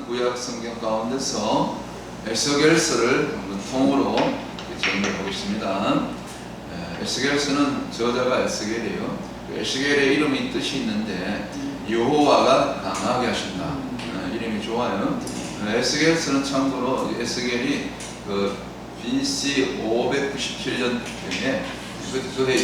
구약 성경 가운데서 에스겔서를 한번 통으로 정리하고 있습니다. 에스겔서는 저자가 에스겔이에요. 에스겔의 이름이 뜻이 있는데 여호와가 강하게 하신다. 이름이 좋아요. 에스겔서는 참고로 에스겔이 그 BC 597년경에 그해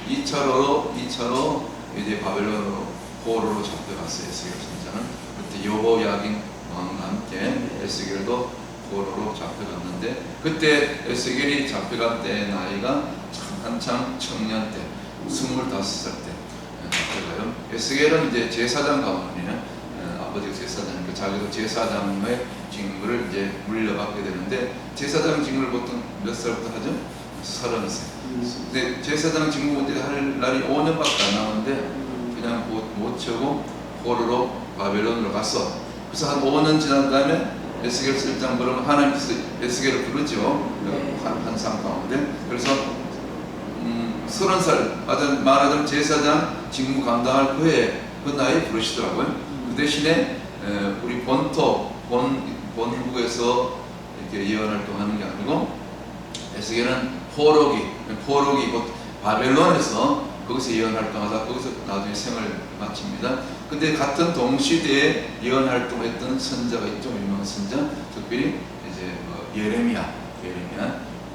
2차로 이제 바벨론으로 포로로 잡혀갔어요. 에스겔 선자는 그때 여호야긴 왕과 함께 에스겔도 포로로 잡혀갔는데, 그때 에스겔이 잡혀갈 때 나이가 한창 청년 때 25살 때 잡혀가요. 에스겔은 이제 제사장 가문이에요. 아버지가 제사장이니까 자기도 제사장의 직무를 이제 물려받게 되는데, 제사장 직무를 보통 몇 살부터 하죠? 30살. 근데 제사장 직무 할 날이 5년밖에 안 남았는데 그냥 못 채우고 포로로 바벨론으로 갔어. 그래서 한 5년 지난 다음에 에스겔서 1장 보면 하나님께서 에스겔을 부르죠. 환상 가운데. 그래서 30살 말하자면 제사장 직무 감당할 그해 그 나이에 부르시더라고요. 그 대신에 우리 본국에서 이렇게 예언 활동하는 게 아니고 에스겔은 포로기 곧 바벨론에서 거기서 예언 활동하다 거기서 나중에 생을 마칩니다. 근데 같은 동시대에 예언 활동했던 선자가 있죠. 유명한 선자, 특별히 이제 예레미야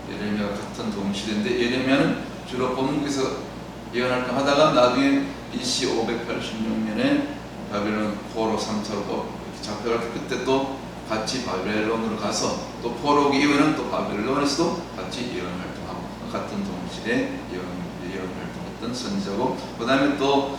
같은 동시대인데, 예레미야는 주로 본국에서 예언 활동하다가 나중에 BC 586년에 바벨론 포로 3차로 또 잡혀갈 때 그때 또 같이 바벨론으로 가서 또 포로기 이후에는 또 바벨론에서도 같이 예언 활동하고 같은 동시대에 예언 활동했던 선지자고, 그 다음에 또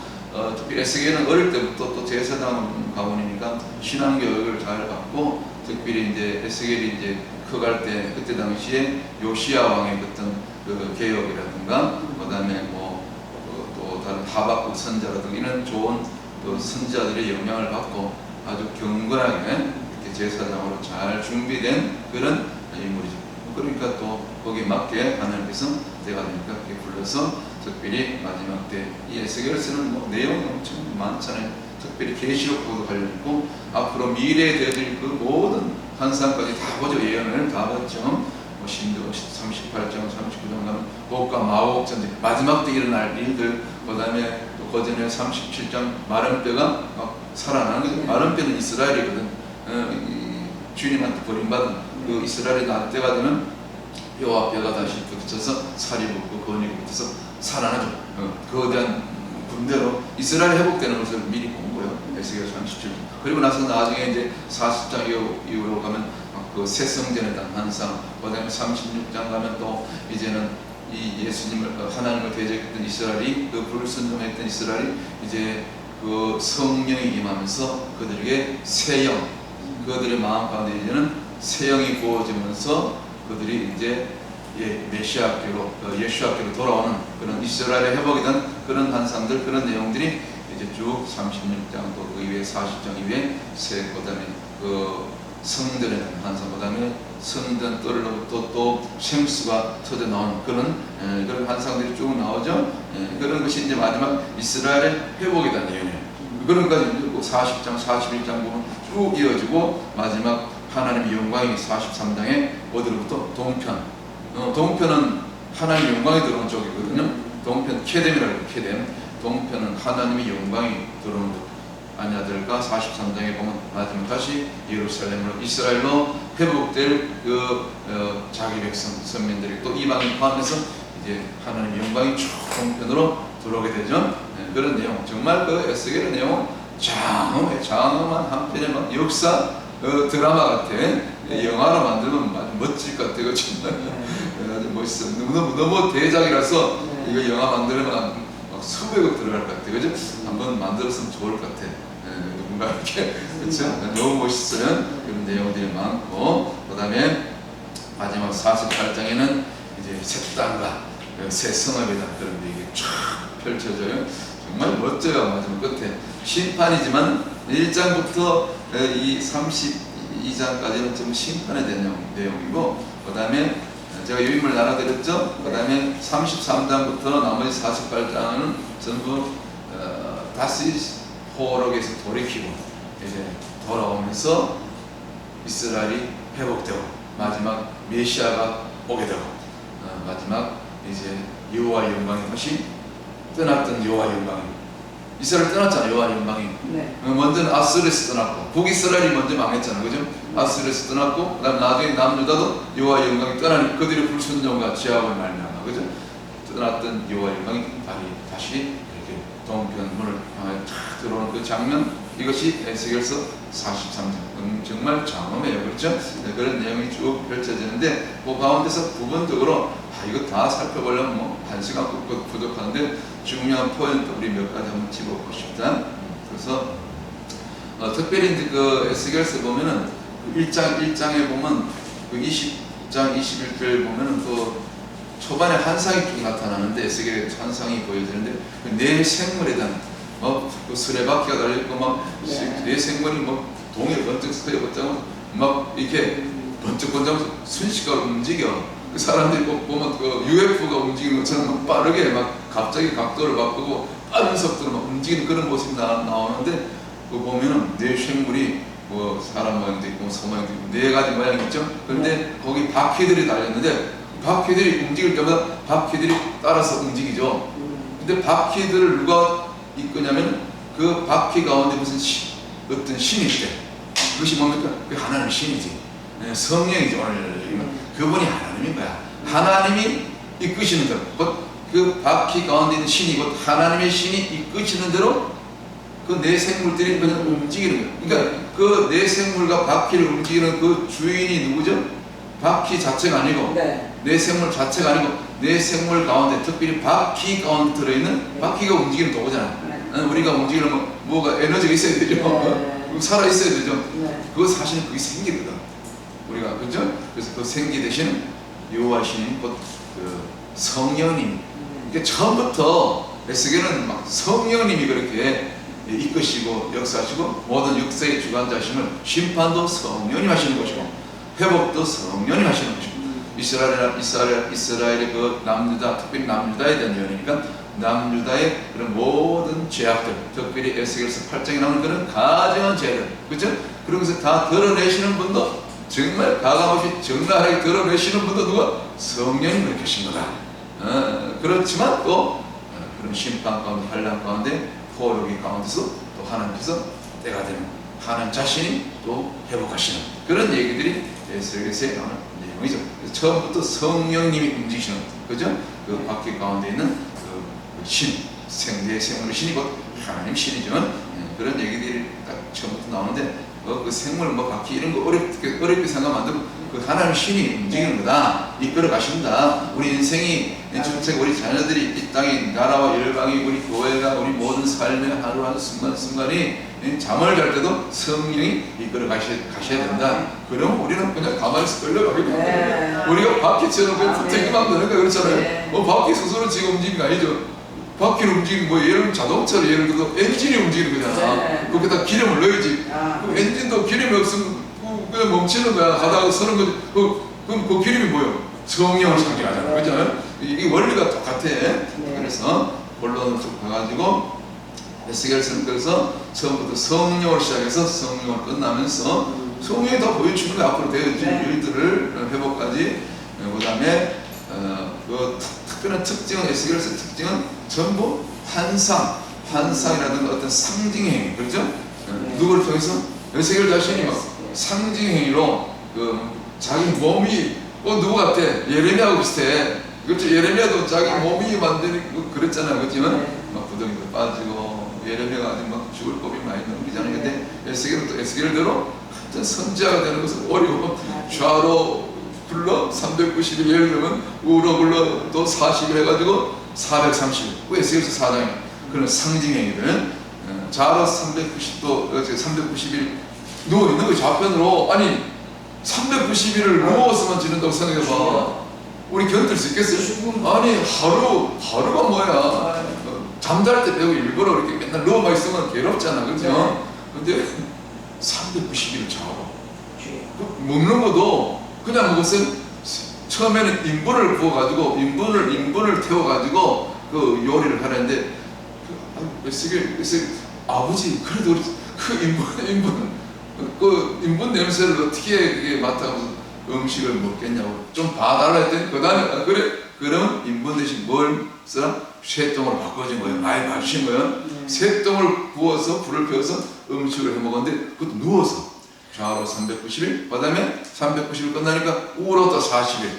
특히 에스겔은 어릴 때부터 또 제사장 가문이니까 신앙 교육을 잘 받고, 특별히 이제 에스겔이 이제 커갈 때 그때 당시에 요시야 왕의 어떤 그 개혁이라든가 그 다음에 또 다른 하박국 선자라든가 이런 좋은 또 선지자들의 영향을 받고 아주 경건하게 제사장으로 잘 준비된 그런 인물이죠. 그러니까 또 거기에 맞게 하나님께서 때가 되니까 그렇게 불러서 특별히 마지막 때 이 에스겔서는 내용이 엄청 많잖아요. 특별히 계시록과도 관련 있고 앞으로 미래에 되어질 그 모든 환상까지 다 보죠. 예언을 다 봤죠. 신도 38장, 39장 가면 곡과 마곡 전쟁, 마지막 때 일어날 일들, 그 다음에 또 거전에 37장 마른뼈가 막 살아나는 거죠. 마른뼈는 이스라엘이거든. 주님한테 버림받은 그 이스라엘의 날 때가 되면 뼈와 뼈가 다시 부딪혀서 살이 붙고 근육이 붙어서 살아나죠. 거대한 군대로 이스라엘 회복되는 것을 미리 본 거예요. 에스겔 37장. 그리고 나서 나중에 이제 40장 이후로 가면 그 새 성전에 대한 환상, 그 다음에 36장 가면 또 이제는 이 예수님을 하나님을 대적했던 이스라엘이 그 불순종했던 이스라엘이 이제 그 성령이 임하면서 그들에게 새 영, 그들의 마음 가운데 이제는 새 영이 부어지면서 그들이 이제 메시아교로 예수학교로 돌아오는 그런 이스라엘의 회복에 대한 그런 환상들, 그런 내용들이 이제 쭉 36장 또 그 이후에 40장 이후에 그 다음에 그 성전에 대한 환상, 그 다음에 성전 뜰로부터 또 샘수가 터져 나오는 그런 환상들이 쭉 나오죠. 그런 것이 이제 마지막 이스라엘의 회복에 대한 내용이에요. 그런 것까지 40장, 41장 보면 쭉 이어지고 마지막 하나님의 영광이 43장에 어디로부터 동편은 하나님의 영광이 들어오는 쪽이거든요. 동편 케뎀이라고 해요. 케뎀. 동편은 하나님의 영광이 들어오는 쪽. 아냐들과 43장에 보면 마지막 다시 예루살렘으로 이스라엘로 회복될 그 자기 백성 선민들이 또 이방인 포함해서 이제 하나님의 영광이 쭉 동편으로 들어오게 되죠. 그런 내용, 정말 그 에스겔의 내용은 장엄한 한편의 막 역사 드라마 같아. 영화로 만들면 아주 멋질 것 같아. 이거 정말 아주 멋있어. 너무 대작이라서 이거 영화 만들면 막 수백억 들어갈 것 같아. 그죠? 한번 만들었으면 좋을 것 같아. 누군가 이렇게. 그렇죠? 너무 멋있어요. 그런 내용들이 많고, 그 다음에 마지막 48장에는 이제 새 땅과 새 성읍에 대한 그런 얘기 쫙 펼쳐져요. 정말 멋져요. 마지막 끝에 심판이지만 1장부터 이 32장까지는 좀 심판에 대한 내용이고, 그 다음에 제가 유인물 나눠드렸죠. 그 다음에 33장부터 나머지 48장은 전부 다시 포로기에서 돌이키고 이제 돌아오면서 이스라엘이 회복되고 마지막 메시아가 오게 되고 마지막 이제 여호와의 영광이 다시 떠났던 여호와의 영광이 이스라엘 떠났잖아. 여호와의 영광이 네. 먼저는 아스르에서 떠났고 북이스라엘이 먼저 망했잖아. 그죠? 아스르에서 떠났고 그다음 나중에 남유다도 여호와의 영광이 떠나니 그들의 불순종과 죄악을 말미암아 그죠? 떠났던 여호와의 영광이 다시 이렇게 동편문을 향하여 탁 들어오는 그 장면 이것이 에스겔서 43장 정말 장엄해요. 그렇죠? 네, 그런 내용이 쭉 펼쳐지는데 그 가운데서 부분적으로 이거 다 살펴보려면 뭐 1시간 부족한데 중요한 포인트 우리 몇 가지 한번 짚어보고 싶다. 그래서 특별히 이제 그 에스겔서 보면은 1장에 보면 그 20장 21절 보면은 그 초반에 환상이 쭉 나타나는데 에스겔의 환상이 보여지는데 네 생물에 대한 그 수레바퀴가 달려있고 막 네 생물이 뭐 동에 번쩍 서여봤자고 막 이렇게 번쩍번쩍 순식간에 움직여. 그 사람들이 꼭 보면 그 UFO가 움직이는 것처럼 막 빠르게 막 갑자기 각도를 바꾸고 빠른 속도로 막 움직이는 그런 모습이 나오는데 그 보면은 네 생물이 뭐 사람 모양도 있고 소 모양도 있고 네 가지 모양이 있죠. 그런데 거기 바퀴들이 달렸는데 바퀴들이 움직일 때마다 바퀴들이 따라서 움직이죠. 근데 바퀴들을 누가 이끄냐면 그 바퀴 가운데 무슨 어떤 신이 있대. 그것이 뭡니까? 그 하나님 신이지. 성령이지. 오늘 그분이 하나님인 거야. 하나님이 이끄시는 대로 그 바퀴 가운데 있는 신이 곧 하나님의 신이 이끄시는 대로 그 네 생물들이 그냥 움직이는 거야. 그러니까 그 네 생물과 바퀴를 움직이는 그 주인이 누구죠? 바퀴 자체가 아니고 네 생물 자체가 아니고 네 생물 가운데 특별히 바퀴 가운데 들어있는 바퀴가 움직이는 도구잖아. 우리가 움직이려면 뭐가 에너지가 있어야 되죠. 살아 있어야 되죠. 그거 사실은 그게 생기거든. 우리가 그죠? 그래서 그 생기 대신 여호와 신인 곧 그 성령님. 그러니까 처음부터 에스겔은 막 성령님이 그렇게 이끄시고 역사하시고 모든 역사의 주관자심을 심판도 성령님 하시는 것이고 회복도 성령님 하시는 것이고 이스라엘의 그 남유다 특별히 남유다에 대한 예언이니까 남유다의 그런 모든 죄악들 특별히 에스겔서 8장에 나오는 그런 가정한 죄들 그죠? 그런 것을 다 드러내시는 분도 정말 가감없이 정나하게 드러내시는 분도 누가? 성령이 그렇게 하신 거다. 그렇지만 또 그런 심판 가운데 환난 가운데 포로기 가운데서 또 하나님께서 때가 되는 하나님 자신이 또 회복하시는 그런 얘기들이 에스겔서에 나오는 내용이죠. 처음부터 성령님이 움직이시는 그죠? 그 바퀴 가운데 있는 그 신, 생대 생물의 신이 곧 하나님 신이죠. 그런 얘기들이 딱 처음부터 나오는데 그 생물 뭐 바퀴 이런 거 어렵게 생각하면 안 되고 그 하나님 신이 움직이는 거다. 이끌어 가신다. 우리 인생이 주책 우리 자녀들이 이 땅의 나라와 열방이 우리 교회가 우리 모든 삶의 하루하루 순간순간이 잠을 잘 때도 성령이 이끌어 가셔야 된다. 그러면 우리는 그냥 가만히 있어 끌려가게 됩니다. 우리가 바퀴처럼 그냥 붙어있기만 되는 거야. 그렇잖아요. 바퀴 스스로 지금 움직이는 거 아니죠. 바퀴를 움직이는 뭐 예를 들면 자동차를 예를 들어서 엔진이 움직이는 거잖아. 거기다 기름을 넣어야지. 그럼 엔진도 기름이 없으면 그냥 멈추는 거야. 가다가 서는 거지. 그럼 그 기름이 뭐예요? 성령을 상징하잖아. 그렇잖아요. 이 원리가 똑같아. 그래서 본론으로 쭉 가가지고 에스겔서는 그래서 처음부터 성령을 시작해서 성령을 끝나면서 성령이 다 보여주는 거야. 앞으로 되어질 일들을 회복까지. 그 다음에 그 특별한 특징은 에스겔서 특징은 전부 환상이라든가 어떤 상징행위 그렇죠? 누구를 통해서 에스겔 자신이 막 상징행위로 그 자기 몸이 누구 같아? 예레미야하고 비슷해. 그렇죠? 예레미야도 자기 몸이 만드는 그랬잖아요. 그렇지만 막 구덩이도 빠지고 예레미야가 아직 막 죽을 법이 많이 넘기잖아요. 근데 에스겔은 또 에스겔대로 완전 선지자가 되는 것은 어려워. 좌로 불러 390일 예를 들면 우로 불러 또 40일 해가지고 430일 그 에스겔서 4장에 그런 상징행위들 좌로 390도 390일 누워있는 거 좌편으로 아니 390일을 누워서만 지낸다고 생각해봐. 우리 견딜 수 있겠어요? 아니 하루가 뭐야. 잠잘 때 빼고 일부러 이렇게 맨날 누워만 있으면 괴롭잖아. 그렇죠? 근데 390일을 좌로 먹는 것도 그냥 그것은 처음에는 인분을 구워가지고 인분을 태워가지고 그 요리를 하는데 에스겔 아버지 그래도 그 인분 인분 냄새를 어떻게 그게 맡아가면서 음식을 먹겠냐고 좀 봐달라 했더니 그 다음에 그래? 그럼 인분 대신 뭘 쓰라? 쇠똥으로 바꿔준 거예요. 많이 봐주신 거예요. 쇠똥을 부어서 불을 펴서 음식을 해 먹었는데 그것도 누워서 좌우로 390일, 그 다음에 390일 끝나니까 우로 또 40일,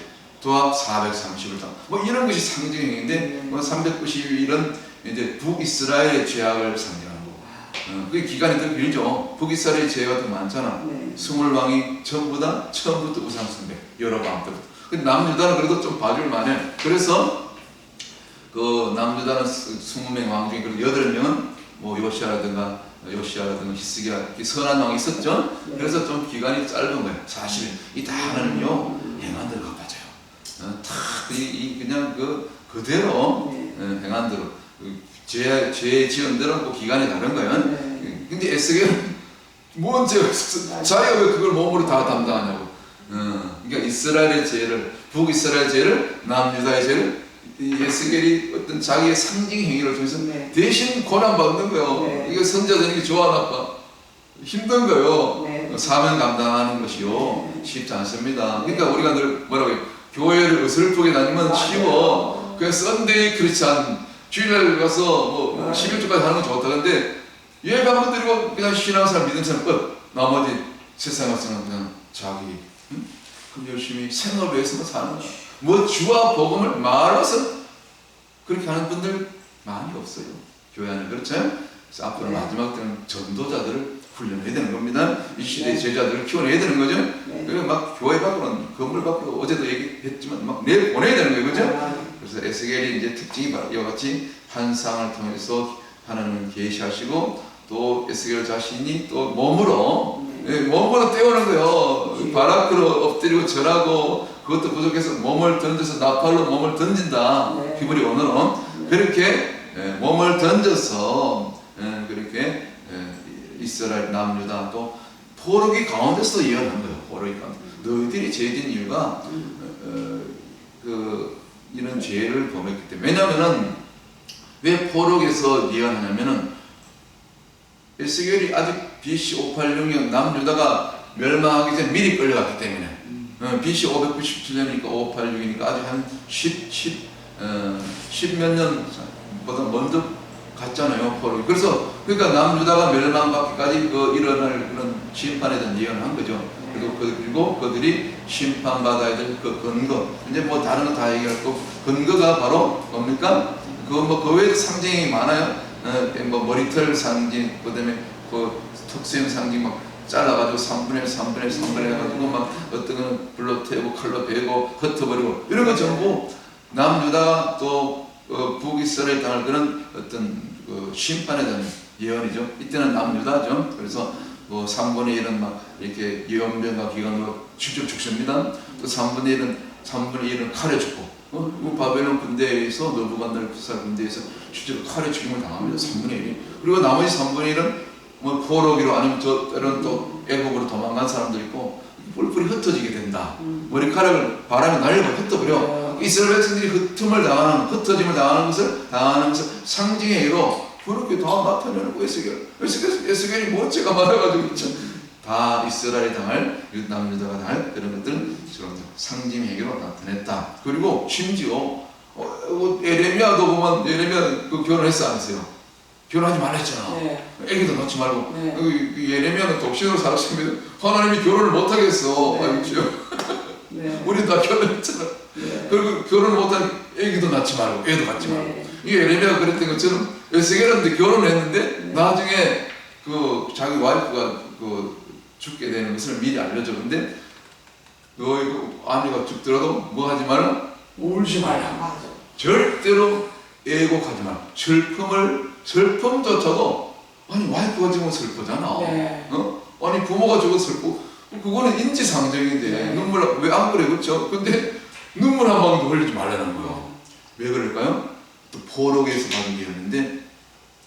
도합 430일 뭐 이런 것이 상징행위인데 뭐 390일은 이제 북이스라엘의 죄악을 상징하는 거고 그게 기간이 더 길죠. 북이스라엘의 죄가 더 많잖아. 스물 왕이 전부 다 처음부터 우상숭배 여러 왕부터. 근데 남유다는 그래도 좀 봐줄 만해. 그래서 그 남유다는 20명 왕 중에 그래도 8명은 뭐 요시아라든가 히스기야 선한 왕이 있었죠. 그래서 좀 기간이 짧은 거예요. 사실 이 다 하나는요 행한 대로 갚아줘요. 그냥 그대로 행한 대로 죄 지은 대로 뭐 기간이 다른 거예요. 근데 에스겔은 뭔 죄가 있었어? 자기가 왜 그걸 몸으로 다 담당하냐고. 그러니까 이스라엘의 죄를, 북이스라엘 죄를, 남유다의 죄를 에스겔이 어떤 자기의 상징 행위를 통해서 대신 고난받는 거예요. 이거 선자 되는 게 좋아 나빠? 힘든 거예요. 사명 감당하는 것이요 쉽지 않습니다. 그러니까 우리가 늘 뭐라고 해요? 교회를 어설프게 다니면 쉬워. 그냥 썬데이 크리스찬 주일날 가서 뭐 11주까지 하는 건 좋다. 근데 예배 한번 드리고 그냥 신앙생활 믿는 사람 끝. 나머지 세상 같은 그냥 자기 그럼 열심히 생업을 위해서만 사는 거야. 뭐 주와 복음을 말로서 그렇게 하는 분들 많이 없어요. 교회 안에. 그렇죠? 그래서 앞으로 마지막 때는 전도자들을 훈련해야 되는 겁니다. 이 시대의 제자들을 키워내야 되는 거죠. 그리고 막 교회 밖으로 건물 밖으로 어제도 얘기했지만 막 내일 보내야 되는 거예요. 그죠? 그래서 에스겔이 이제 특징이 이와 같이 환상을 통해서 하나님을 계시하시고 또 에스겔 자신이 또 몸으로 때우는 거예요. 바라크로 엎드리고 절하고 그것도 부족해서 몸을 던져서 나팔로 몸을 던진다. 히브리 언어로 그렇게 몸을 던져서 그렇게 이스라엘 남유다 또 포로기 가운데서 예언한 거예요. 포로기 가운데 너희들이 죄진 이유가 이런 죄를 범했기 때문에. 왜냐하면은 왜 포로기에서 예언하냐면은 에스겔이 아직 BC 586년 남유다가 멸망하기 전에 미리 끌려갔기 때문에 BC 597년이니까 586이니까 아직 한 10몇 년보다 먼저 갔잖아요. 포로. 그러니까 남유다가 멸망받기까지 일어날 그런 심판에 대한 예언을 한 거죠. 그리고 그들이 심판받아야 될 그 근거. 이제 뭐 다른 거 다 얘기할 거. 근거가 바로 뭡니까? 그 외에도 상징이 많아요. 뭐 머리털 상징, 그 다음에 그 특수형 상징 막 잘라가지고 3분의 1, 3분의 1, 3분의 1 해가지고 막 어떤 거는 불로 태우고 칼로 베고 흩어버리고 이런 거 전부 남유다 또 북이스라엘 당할 그런 어떤 심판에 대한 예언이죠. 이때는 남유다죠. 그래서 뭐 3분의 1은 막 이렇게 예언병과 기관으로 직접 죽습니다. 또 3분의 1은 칼에 죽고 바벨론 군대에서 느부갓네살 군대에서 실제로 칼에 죽임을 당합니다. 3분의 1이. 그리고 나머지 3분의 1은 뭐 포로기로 아니면 때로는 또 애국으로 도망간 사람도 있고 뿔뿔이 흩어지게 된다. 머리카락을 바람에 날려서 흩어버려. 이스라엘 백성들이 흩어짐을 당하는 것을 상징의 의로 그렇게 다 나타내는 거예요. 에스겔이 뭐 죄가 많아가지고 다 이스라엘이 당할 남유다가 당할 그런 것들은 상징의 의로 나타냈다. 그리고 심지어 예레미야도 보면 예레미야 결혼했어 안 했어요? 결혼하지 말랬잖아. 애기도 낳지 말고. 예레미야는 독신으로 살았습니다. 하나님이 결혼을 못하겠어. 우리 다 결혼했잖아. 그리고 결혼을 못하니 애기도 낳지 말고 애도 갖지 말고. 이게 예레미야가 그랬던 것처럼 에스겔은 결혼을 했는데 나중에 자기 와이프가 죽게 되는 것을 미리 알려줘. 근데 너희 아내가 죽더라도 뭐 하지 마라? 울지 말라. 절대로 애곡하지 마라. 슬픔조차도 아니 와이프가 죽으면 슬프잖아. 아니 부모가 죽어도 슬프고 그거는 인지상정인데 눈물 왜 안 그래 그렇죠? 근데 눈물 한 방울도 흘리지 말라는 거예요. 왜 그럴까요? 또 포로기에서 받은 예언인데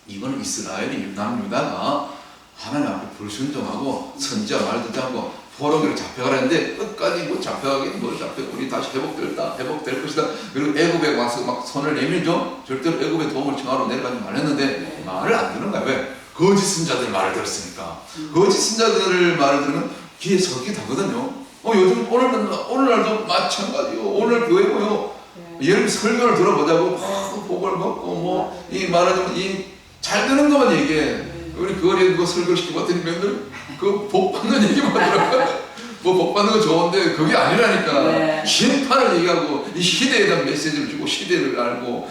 이거는 이스라엘이 남유다가 하나님 앞에 불순종하고 선지자 말 듣지 않고 포로기로 잡혀가라는데 끝까지 뭐 잡혀가긴 뭘 잡혀 우리 다시 회복될 것이다. 그리고 애굽에 와서 막 손을 내밀죠. 절대로 애굽의 도움을 청하러 내려가지 말했는데 말을 안 듣는 거야. 왜? 거짓 선자들 말을 들었으니까. 거짓 선자들 말을 들으면 귀에 섞이 다거든요. 요즘 오늘날도 마찬가지요. 오늘 교회 뭐요? 예를 설교를 들어보자고 막 복을 받고 뭐 이 말하자면 이 잘 되는 것만 얘기해. 우리 그 어린이 그거 설교를 시켜봤더니 맨날 그 복 받는 얘기만 하더라고요. 뭐 복 받는 거 좋은데 그게 아니라니까. 심판을 얘기하고 이 시대에 대한 메시지를 주고 시대를 알고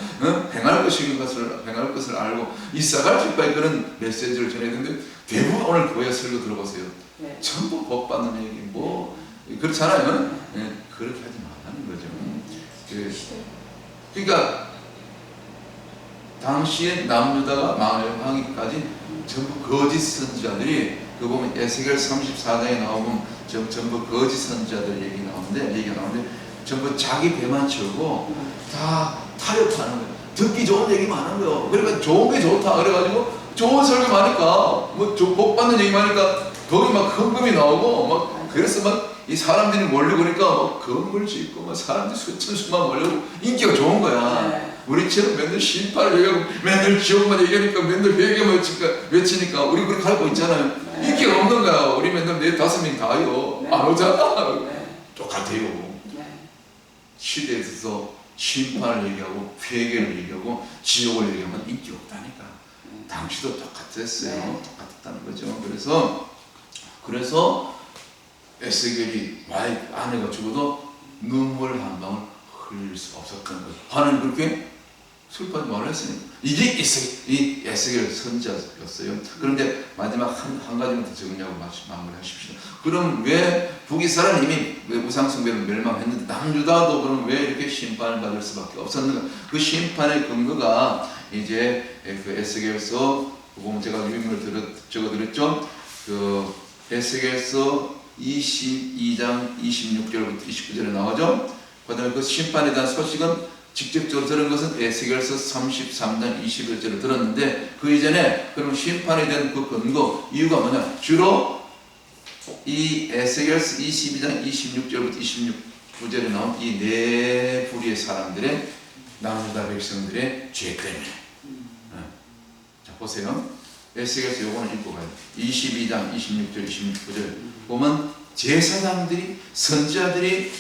행할 것을 알고 있어갈 집까지 그런 메시지를 전해야 되는데 대부분 오늘 교회 설교 들어보세요. 전부 복 받는 얘기 뭐 그렇잖아요. 그렇게 하지 말라는 거죠. 그러니까 당시에 남유다가 망하기까지 전부 거짓 선지자들이 그 보면 에스겔 34장에 나오면 전부 거짓 선지자들 얘기가 나오는데 전부 자기 배만 채우고 다 타협하는 거예요. 듣기 좋은 얘기만 하는 거예요. 그러니까 좋은 게 좋다 그래가지고 좋은 설교만 하니까 뭐 복 받는 얘기만 하니까 거기 막 헌금이 나오고 막 그래서 막 이 사람들이 몰리고 그러니까 막 건물 짓고 막 사람들이 수천 수만 몰려고 인기가 좋은 거야. 우리처럼 맨날 심판을 얘기하고 맨날 지옥만 얘기하니까 맨날 회개만 외치니까 우리 그렇게 살고 있잖아요. 인기가 없는 거야. 우리 맨날 4-5명 다요. 안 오잖아. 똑같아요. 시대에 있어서 심판을 얘기하고 회개를 얘기하고 지옥을 얘기하면 인기 없다니까. 당시도 똑같았어요. 똑같았다는 거죠. 그래서 에스겔이 아내가 죽어도 눈물 한 방울 흘릴 수 없었던 거예요. 하나님 그렇게 슬퍼하지 말라 했으니까. 이게 이 에스겔 선지자였어요. 그런데 마지막 한 가지만 더 적으냐고 마무리하십시오. 그럼 왜 북이스라엘은 이미 우상숭배를 멸망했는데 남유다도 그럼 왜 이렇게 심판을 받을 수밖에 없었는가? 그 심판의 근거가 이제 그 에스겔서 보면 제가 유명을 적어드렸죠. 그 에스겔서 22장 26절부터 29절에 나오죠. 그 다음에 그 심판에 대한 소식은 직접적으로 들은 것은 에스겔서 33장 21절을 들었는데 그 이전에 그럼 심판에 대한 그 근거 이유가 뭐냐? 주로 이 에스겔서 22장 26절부터 29절에 나온 이 네 부류의 사람들의 남유다 백성들의 죄 때문에. 자 보세요. 에스겔서 요거는 읽고 가요. 22장 26절 29절 보면 제사장들이 선지자들이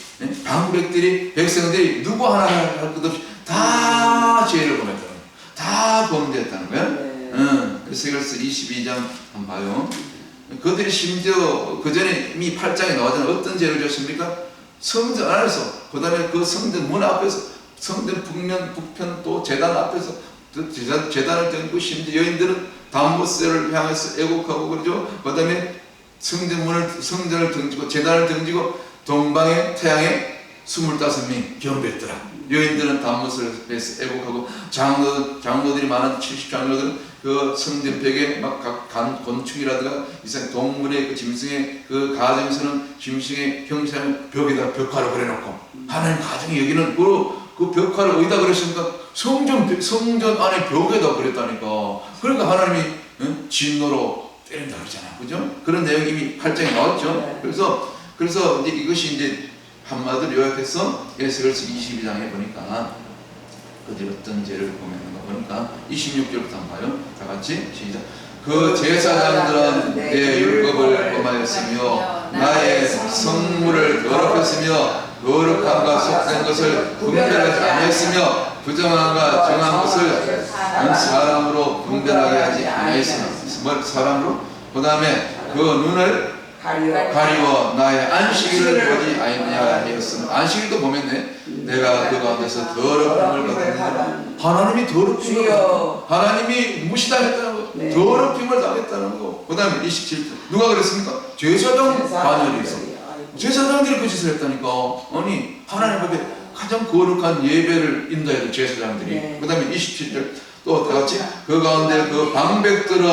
방백들이 백성들이 누구 하나 할 것 없이 다 죄를 범했다는 거예요. 다 범죄했다는 거예요. 에스겔서 22장 한번 봐요. 그들이 심지어 그 전에 이미 8장에 나오잖아요. 어떤 죄를 졌습니까? 성전 안에서 그 다음에 그 성전 문 앞에서 성전 북면 북편 또 제단 앞에서 제단을 던지고 심지어 여인들은 담보세를 향해서 애곡하고 그러죠. 그 다음에 성전을 던지고 제단을 던지고 동방에 태양에 25명이 경배했더라. 여인들은 담보세를 해서 애곡하고 장로들이 많은 70장로들은 그 성전 벽에 막 각 곤충이라든가 이상 동물의 그 짐승의 그 가정에서는 짐승의 형상을 벽에다 벽화를 그려놓고 하나님 가정이 여기는 그 벽화를 어디다 그랬습니까? 성전 안에 벽에다 그랬다니까. 그러니까 하나님이 진노로 때린다 그러잖아. 그죠? 그런 내용이 이미 8장에 나왔죠. 그래서 이제 이것이 이제 한마디로 요약해서 에스겔서 22장에 보니까 그들이 어떤 죄를 범했는가 보니까 26절부터 한번 봐요. 다 같이 시작. 그 제사장들은 내 율법을 범하였으며 나의 성물을 더럽혔으며 거룩함과 속된 것을 분별하지 아니했으며 부정함과 정한 것을 사람으로 분별하게 하지 아니했으며 사람으로 그 다음에 그 눈을 가리워 나의 안식일을 보지 아니하였으며 안식일도 보면네 내가 그 가운데서 더럽힘을 받았느니라. 하나님이 더럽힘을 하나님이 무시당했다는 거 더럽힘을 당했다는 거. 그 다음에 27절 누가 그랬습니까? 제사장 반열이 있어. 제사장들이 그 짓을 했다니까. 아니 하나님 앞에 가장 거룩한 예배를 인도해야 돼 제사장들이. 그 다음에 27절 또 다같이 그 가운데 그 방백들은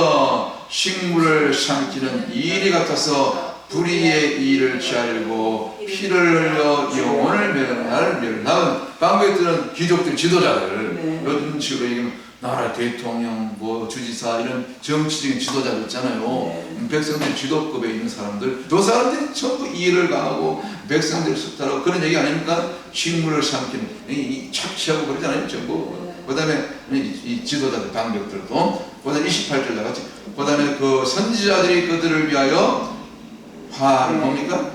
식물을 삼키는 이리 같아서 불의의 일을 취하려고 피를 흘려 영혼을 멸하는 방백들은 귀족들 지도자들 요즘 식으로 얘기하면 나라 대통령 뭐 주지사 이런 정치적인 지도자들 있잖아요. 백성들 지도급에 있는 사람들 그 사람들이 전부 이해를 강하고 백성들 수탈하고 그런 얘기 아닙니까? 식물을 삼키는 이 착취하고 그러잖아요. 전부. 그 다음에 이 지도자들 방백들도 그 다음에 28절 나같이 그 다음에 그 선지자들이 그들을 위하여 화를 뭡니까?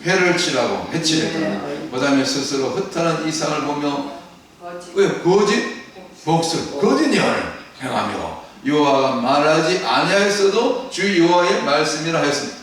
회를 치라고 해치랬다. 네. 그 다음에 스스로 흩어난 이상을 보며 거짓. 왜? 거짓 복수, 거짓 예언을 행하며 여호와가 말하지 아니하였어도 주 여호와의 말씀이라 하였습니다.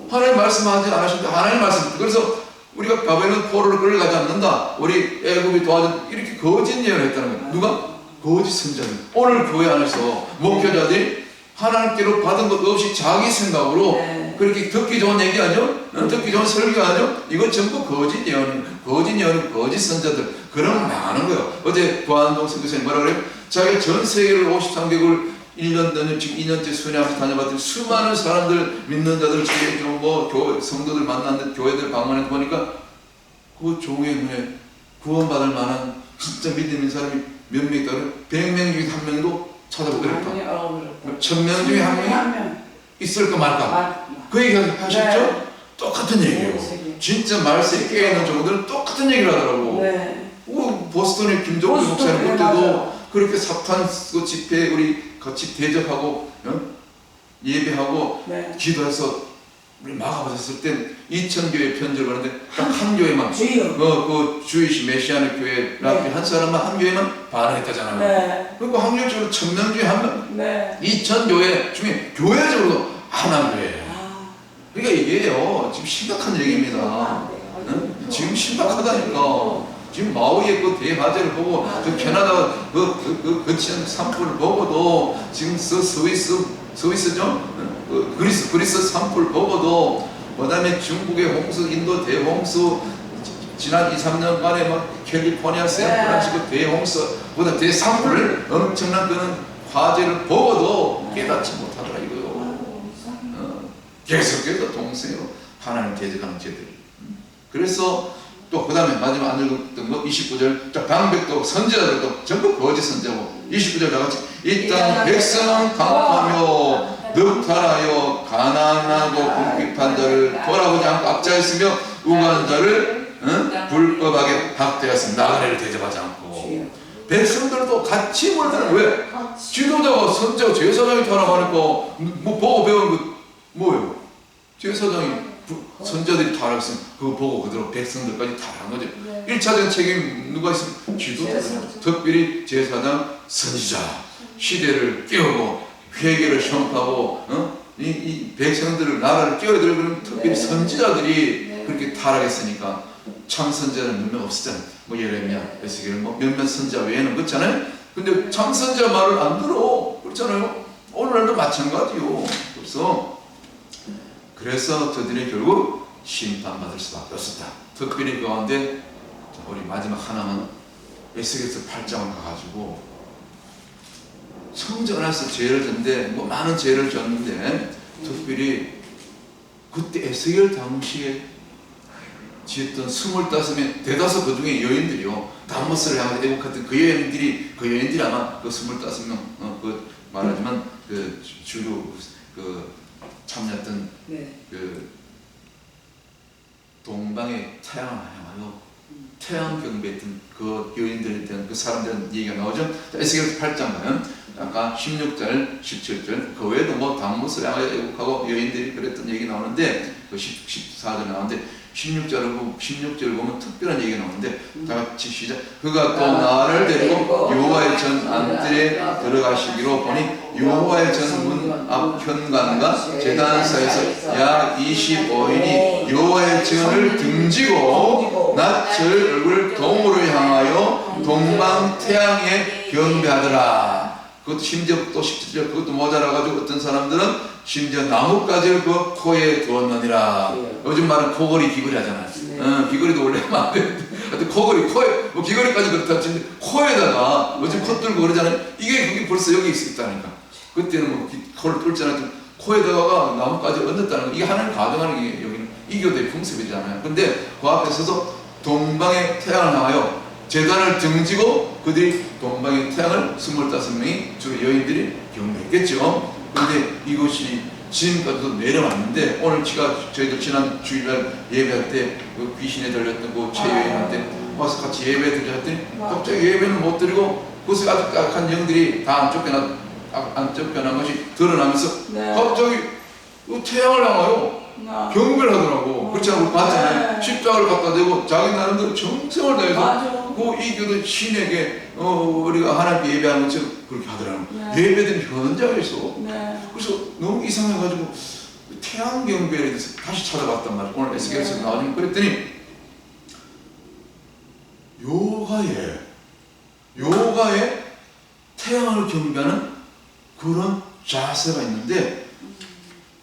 하나님 말씀하지 않으셨는데 하나님 말씀. 그래서 우리가 바벨론 포로를 끌어가지 않는다. 우리 애굽이 도와준 이렇게 거짓 예언을 했다는 거예요. 누가? 거짓 선자들. 오늘 교회 안에서 목회자들이 하나님께로 받은 것 없이 자기 생각으로 네. 그렇게 듣기 좋은 얘기 아니요? 듣기 좋은 설교 아니요? 이건 전부 거짓 예언, 거짓 예언, 거짓 선자들. 그러면 망하는 거예요. 어제 고한동 선교사님 뭐라 그래요? 자기가 전 세계를 53개국을 1년 내내 지금 2년째 순회하면서 다녀봤더니 수많은 사람들, 믿는 자들, 교회 성도들 만났는데 교회들 방문해 보니까 그 종의 눈에 구원받을 만한 진짜 믿음 있는 사람이 몇 명 있다고 그래요? 100명 중에 한 명도 찾아보고 그랬다. 1000명 중에 한 명이 있을까 말까? 그 얘기 하셨죠? 네. 똑같은 얘기예요. 진짜 말세에 깨어있는 종들은 똑같은 얘기를 하더라고. 네. 보스턴의 김종국 목사님 네, 그때도 맞아요. 그렇게 사탄 그 집회에 우리 같이 대접하고 예배하고 네. 기도해서 우리 막아봤을 때 2000교회 편지를 받는데 딱 한 교회만 주여. 그 주이시 메시아의 교회 라피 한 사람만 한 교회만 반응했다잖아요. 네. 그리고 확률적으로 1000명 중에 한 명, 네. 2000교회 중에 교회적으로 하나인 거예요. 아. 그러니까 이게요 지금 심각한 얘기입니다. 지금 심각하다니까. 지금 마오이의 그 대화제를 보고 저 캐나다 거치는 산불을 보고도 지금 스위스죠? 그리스 산불 보고도 그다음에 중국의 홍수, 인도 대홍수 지난 2, 3년간에 막 캘리포니아, 샌프란시스코 대홍수 보다 대산불 엄청난 그런 화재를 보고도 깨닫지 못하더라 이거요. 계속해서 동생으로 하나님 대적하는 죄들. 그래서 또 그 다음에 마지막 안 읽었던 거 29절 방백도 선지자들도 전부 거짓 선지자고 29절 다같이 이 땅 백성 강포하며 늑탈하여 가난하고 궁핍한 자를 돌아보지 않고 압제하였으며 우고한 자를 불법하게 학대하였으며 나그네를 대접하지 않고 백성들도 같이 물드는 왜? 지도자가 선지자가 제사장이 타락하니까 뭐 보고 배운 거 뭐예요? 제사장이 선자들이 타락했으면 그거 보고 그대로 백성들까지 타락한 거죠. 1차적인 책임 누가 있으면 지도자, 특별히 제사장, 선지자 시대를 깨우고 회개를 시험하고 이 백성들을 나라를 깨워들고 그런 특별히 선지자들이 그렇게 타락했으니까 참 선지자는 몇 명 없었잖아요. 뭐 예레미야, 에스겔 뭐 몇몇 선지자 외에는 그렇잖아요. 근데 참 선지자 말을 안 들어 그렇잖아요. 오늘날도 마찬가지요. 그래서 저들이 결국 심판받을 수밖에 없었다. 특별히 그 가운데 우리 마지막 하나는 에스겔서 8장을 가가지고 성전 안에서 죄를 졌는데 뭐 많은 죄를 졌는데 특별히 그때 에스겔 당시에 지었던 25명 대다수 그 중에 여인들이요 담머스를 향해서 애국했던 그 여인들이 아마 그 25명 그 말하지만 그 주로 그 참여했던 그 동방의 태양을 향하여 태양 경배했던 그 여인들에 대한 그 사람들은 얘기가 나오죠. 에스겔 8장 가면 아까 16절, 17절 그 외에도 뭐 담못을 향하여 애국하고 여인들이 그랬던 얘기 나오는데 그 14절 나오는데 16절을 보면 특별한 얘기가 나오는데 다 같이 시작. 그가 또 나를 데리고 여호와의 전 안뜰에 들어가시기로 보니 여호와의 전 문 앞 현관과 제단 사이에서 약 25인이 여호와의 전을 등지고 낯을 얼굴을 동으로 향하여 동방 태양에 경배하더라. 그것도 심지어 또 17절 그것도 모자라가지고 어떤 사람들은 심지어 나뭇가지를 그 코에 두었느니라. 요즘 말은 코걸이 귀걸이 하잖아요. 귀걸이도 원래 하면 안 되는데 하여튼 코걸이 코에 뭐 귀걸이까지 그렇다 치는데 코에다가 요즘 코 뚫고 그러잖아요. 이게 그게 벌써 여기 있었다니까. 그때는 뭐 코를 뚫지 않았지만 코에다가 나뭇가지 얹었다는 거 이게 하나님 가정하는 게 여기는 이교도의 풍습이잖아요. 근데 그 앞에 서서 동방의 태양을 향하여 제단을 등지고 그들이 동방의 태양을 25명이 주로 여인들이 경배했겠죠. 그런데 이것이 지금까지도 내려왔는데 오늘 저희들 지난 주일날 예배할 때 그 귀신에 들렸던 그 최여인한테 와서 같이 예배 드렸더니 갑자기 예배는 못 드리고 그것을 아주 약한 영들이 다 안 쫓겨난 것이 드러나면서 갑자기 태양을 향하여 경배를 하더라고. 그렇잖아. 우리 봤잖아요. 네. 십자가를 갖다 대고 자기 나름대로 정성을 다해서 맞아. 이 교도 신에게 우리가 하나님께 예배하는 것처럼 그렇게 하더라고. 네. 예배드린 현장에서. 네. 그래서 너무 이상해가지고 태양 경배에 대해서 다시 찾아봤단 말이야. 오늘 에스겔에서 나와주면 그랬더니 요가에 태양을 경배하는 그런 자세가 있는데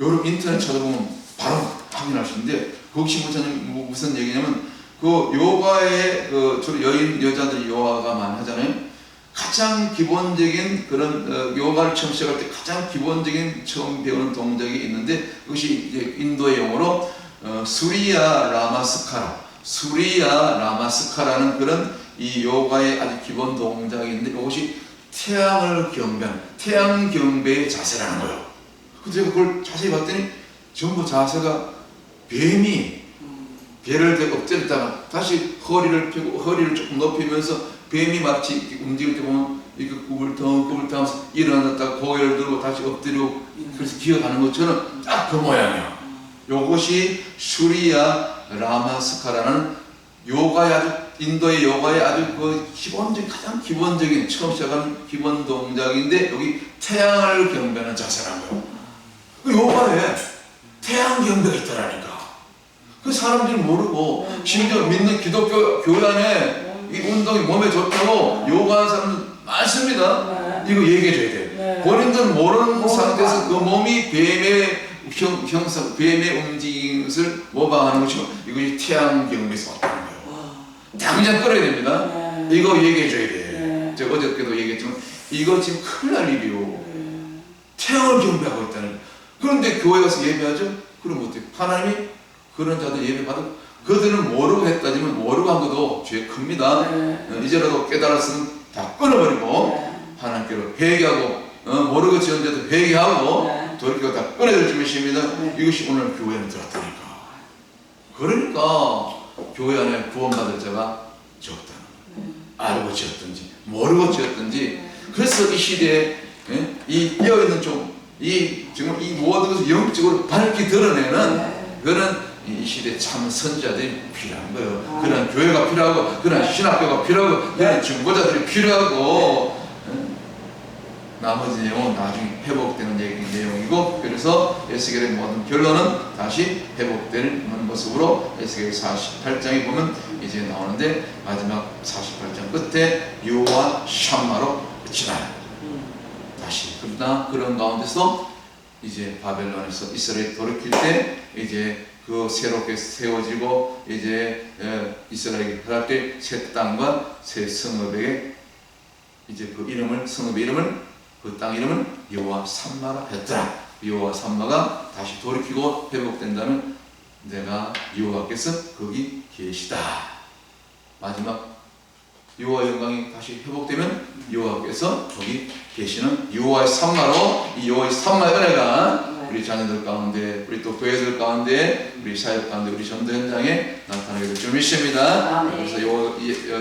여러분 인터넷 찾아보면 바로 확인할 수 있는데 그것이 무슨 얘기냐면 그 요가에 주로 여자들이 요가가 많이 하잖아요. 가장 기본적인 그런 요가를 처음 시작할 때 가장 기본적인 처음 배우는 동작이 있는데 그것이 이제 인도의 용어로 수리야 라마스카라는 그런 이 요가의 아주 기본 동작이 있는데 이것이 태양을 경배하는 태양 경배의 자세라는 거예요. 그래서 제가 그걸 자세히 봤더니 전부 자세가 뱀이 배를 엎드렸다가 다시 허리를 펴고 허리를 조금 높이면서 뱀이 마치 움직일 때 보면 이렇게 구불텅하면서 일어났다가 고개를 들고 다시 엎드리고 그래서 기어가는 것처럼 딱 그 모양이야. 요것이 슈리야 라마스카라는 요가의 아주 인도의 요가의 아주 그 가장 기본적인 처음 시작하는 기본 동작인데 여기 태양을 경배하는 자세라는 거예요. 그 요가에 태양 경배가 있더라니까. 그 사람들이 모르고 심지어 믿는 기독교 교회 안에 이 운동이 몸에 좋다고 요가하는 사람들 많습니다. 이거 얘기해줘야 돼. 본인들은 모르는 상태에서 그 몸이 뱀의 형상, 뱀의 움직임을 모방하는 것이고 이것이 태양 경배에서 왔다는 거예요. 당장 끌어야 됩니다. 이거 얘기해줘야 돼. 제가 어저께도 얘기했지만 이거 지금 큰일 날 일이요. 태양을 경배하고 있다는 거예요. 그런데 교회 가서 예배하죠? 그럼 어때요? 하나님이 그런 자들 예배 받아 그들은 모르고 했다지만 모르고 한 것도 죄 큽니다. 이제라도 깨달았으면 다 끊어버리고 하나님께로 회개하고 모르고 지은 자도 회개하고 돌이키고 다 끊어질 줄이십니다. 이것이 오늘 교회에 들었다니까. 그러니까 교회 안에 구원받을 자가 적다는 거예요. 알고 지었든지 모르고 지었든지. 그래서 이 시대에 이 깨어있는 정말 이 모든 것을 영적으로 밝히 드러내는 그런 이 시대에 참 선지자들이 필요한 거예요. 그런 교회가 필요하고 그런 신학교가 필요하고 그런 중보자들이 필요하고 나머지 내용은 나중에 회복되는 내용이고 그래서 에스겔의 모든 결론은 다시 회복되는 모습으로 에스겔 48장에 보면 이제 나오는데 마지막 48장 끝에 여호와 샴마로 끝이 나요. 다시 그러나 그런 가운데서 이제 바벨론에서 이스라엘이 돌이킬 때 이제 그 새롭게 세워지고 이제 이스라엘이 할때 새 땅과 새 성읍에게 이제 그 이름을 성읍의 이름을 그 땅 이름을 여호와 삼마라 했더라. 여호와 삼마가 다시 돌이키고 회복된다면 내가 여호와께서 거기 계시다. 마지막 여호와의 영광이 다시 회복되면 여호와께서 거기 계시는 여호와의 삼마로 이 여호와의 삼마의 은혜가 우리 자녀들 가운데 우리 또 교회들 가운데 우리 사역 가운데 우리 전도 현장에 나타나게 될 줄 믿습니다. 그래서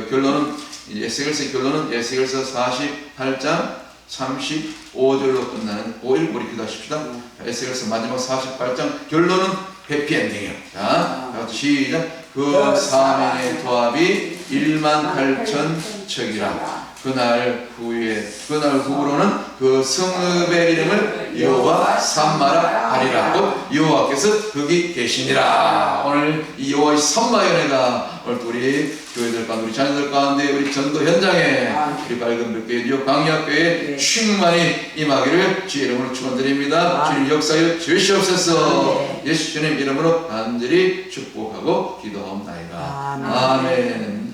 결론은 에스겔서의 결론은 에스겔서 48장 35절로 끝나는 5일 우리 기도하십시다. 에스겔서 마지막 48장 결론은 해피엔딩이에요. 자, 시작. 그 사명의 도합이 18,000척이라. 그날 후로는 그 성읍의 이름을 여호와 삼마라 하리라. 곧 여호와께서 거기 계시니라. 오늘 이 여호와의 삼마의 은혜가 오늘 우리 교회들 가운데 우리 자녀들 가운데 우리 전도 현장에 우리 밝은 별교회 뉴욕 방역교회에 충만히 임하기를 주의 이름으로 축원드립니다. 주님 역사에 주시옵소서. 예수 주님 이름으로 간절히 축복하고 기도하옵나이다. 아멘.